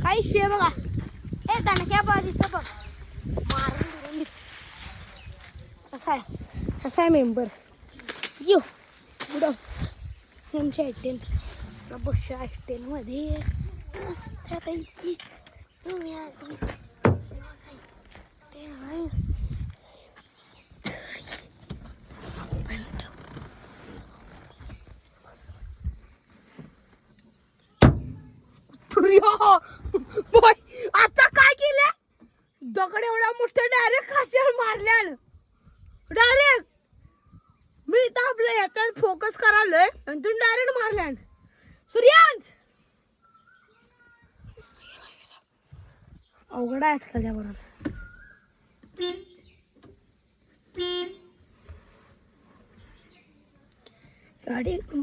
काही शे बघा हे दणक्या बाजीचं बघ मारून असा आहे मेंबर यो बुडव आमच्या आयटेन बस आयटेनमध्ये मस्तपैकी तुम्ही आधी आता काय केलं दगड एवढा मोठा डायरेक्ट खाच्यावर मारल्या डायरेक्ट मी तर आपल्या याच्यात फोकस करालोय आणि तुम्ही डायरेक्ट मारल्या सूर्यांश अवघड आहे आजकालच्या बरोबर गाडी एकदम